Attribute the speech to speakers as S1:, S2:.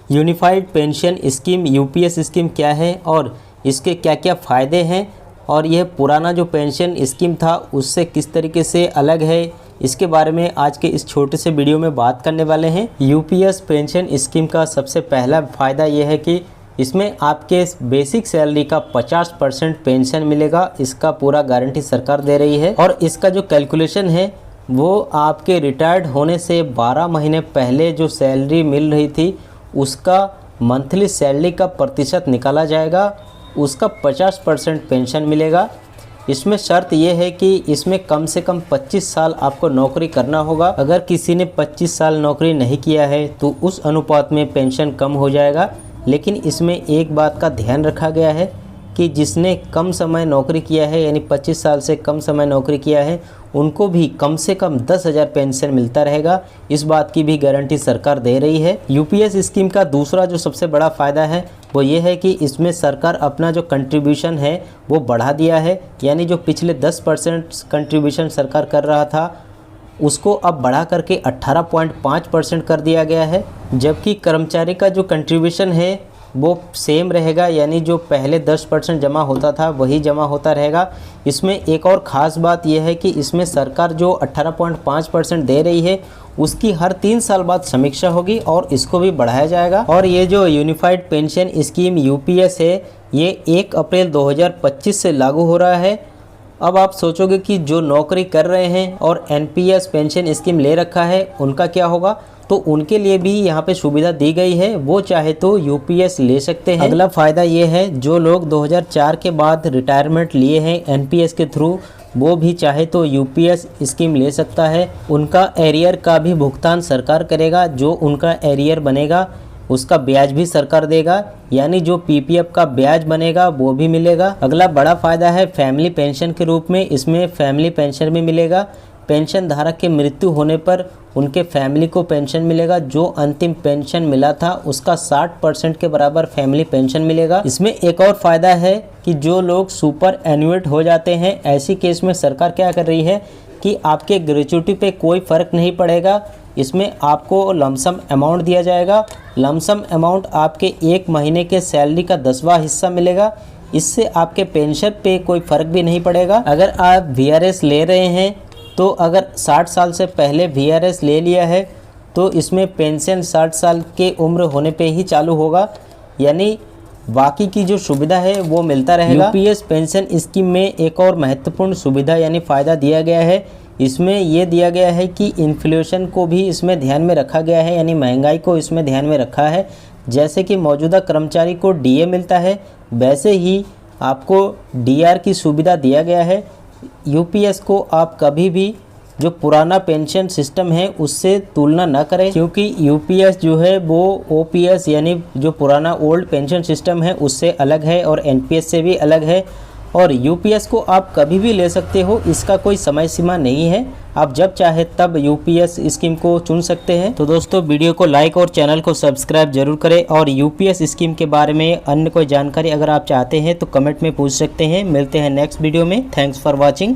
S1: Unified pension scheme UPS scheme क्या है और इसके क्या क्या फ़ायदे हैं और यह पुराना जो पेंशन स्कीम था उससे किस तरीके से अलग है, इसके बारे में आज के इस छोटे से वीडियो में बात करने वाले हैं। यूपीएस पेंशन स्कीम का सबसे पहला फ़ायदा यह है कि इसमें आपके बेसिक सैलरी का 50% पेंशन मिलेगा। इसका पूरा गारंटी सरकार दे रही है और इसका जो कैलकुलेशन है वो आपके रिटायर्ड होने से 12 महीने पहले जो सैलरी मिल रही थी उसका मंथली सैलरी का प्रतिशत निकाला जाएगा, उसका 50% पेंशन मिलेगा। इसमें शर्त यह है कि इसमें कम से कम 25 साल आपको नौकरी करना होगा। अगर किसी ने 25 साल नौकरी नहीं किया है तो उस अनुपात में पेंशन कम हो जाएगा। लेकिन इसमें एक बात का ध्यान रखा गया है कि जिसने कम समय नौकरी किया है यानी 25 साल से कम समय नौकरी किया है उनको भी कम से कम 10,000 पेंशन मिलता रहेगा। इस बात की भी गारंटी सरकार दे रही है। यूपीएस स्कीम का दूसरा जो सबसे बड़ा फ़ायदा है वो ये है कि इसमें सरकार अपना जो कंट्रीब्यूशन है वो बढ़ा दिया है। यानी जो पिछले 10% कंट्रीब्यूशन सरकार कर रहा था उसको अब बढ़ा करके 18.5% कर दिया गया है। जबकि कर्मचारी का जो कंट्रीब्यूशन है वो सेम रहेगा, यानी जो पहले 10% जमा होता था वही जमा होता रहेगा। इसमें एक और ख़ास बात यह है कि इसमें सरकार जो 18.5% दे रही है उसकी हर 3 साल बाद समीक्षा होगी और इसको भी बढ़ाया जाएगा। और ये जो यूनिफाइड पेंशन स्कीम यूपीएस है ये 1 अप्रैल 2025 से लागू हो रहा है। अब आप सोचोगे कि जो नौकरी कर रहे हैं और एनपीएस पेंशन स्कीम ले रखा है उनका क्या होगा, तो उनके लिए भी यहाँ पे सुविधा दी गई है, वो चाहे तो यूपीएस ले सकते हैं। अगला फ़ायदा ये है जो लोग 2004 के बाद रिटायरमेंट लिए हैं एनपीएस के थ्रू वो भी चाहे तो यूपीएस स्कीम ले सकता है। उनका एरियर का भी भुगतान सरकार करेगा, जो उनका एरियर बनेगा उसका ब्याज भी सरकार देगा, यानी जो पीपीएफ का ब्याज बनेगा वो भी मिलेगा। अगला बड़ा फ़ायदा है फैमिली पेंशन के रूप में, इसमें फैमिली पेंशन भी मिलेगा। पेंशन धारक की मृत्यु होने पर उनके फैमिली को पेंशन मिलेगा। जो अंतिम पेंशन मिला था उसका 60% के बराबर फैमिली पेंशन मिलेगा। इसमें एक और फ़ायदा है कि जो लोग सुपर एन्युएट हो जाते हैं ऐसी केस में सरकार क्या कर रही है कि आपके ग्रेच्युटी पे कोई फ़र्क नहीं पड़ेगा। इसमें आपको लमसम अमाउंट दिया जाएगा। लमसम अमाउंट आपके 1 महीने के सैलरी का 10वां हिस्सा मिलेगा। इससे आपके पेंशन पे कोई फ़र्क भी नहीं पड़ेगा। अगर आप वीआरएस ले रहे हैं तो अगर 60 साल से पहले वीआरएस ले लिया है तो इसमें पेंशन 60 साल के उम्र होने पे ही चालू होगा, यानी बाकी की जो सुविधा है वो मिलता रहेगा। यूपीएस पेंशन स्कीम में एक और महत्वपूर्ण सुविधा यानी फ़ायदा दिया गया है। इसमें ये दिया गया है कि इन्फ्लेशन को भी इसमें ध्यान में रखा गया है, यानी महंगाई को इसमें ध्यान में रखा है। जैसे कि मौजूदा कर्मचारी को डीए मिलता है वैसे ही आपको डीआर की सुविधा दिया गया है। यूपीएस को आप कभी भी जो पुराना पेंशन सिस्टम है उससे तुलना न करें, क्योंकि यूपीएस जो है वो ओपीएस यानी जो पुराना ओल्ड पेंशन सिस्टम है उससे अलग है और एनपीएस से भी अलग है। और यूपीएस को आप कभी भी ले सकते हो, इसका कोई समय सीमा नहीं है। आप जब चाहे तब यूपीएस स्कीम को चुन सकते हैं। तो दोस्तों वीडियो को लाइक और चैनल को सब्सक्राइब जरूर करें और यूपीएस स्कीम के बारे में अन्य कोई जानकारी अगर आप चाहते हैं तो कमेंट में पूछ सकते हैं। मिलते हैं नेक्स्ट वीडियो में। Thanks for watching.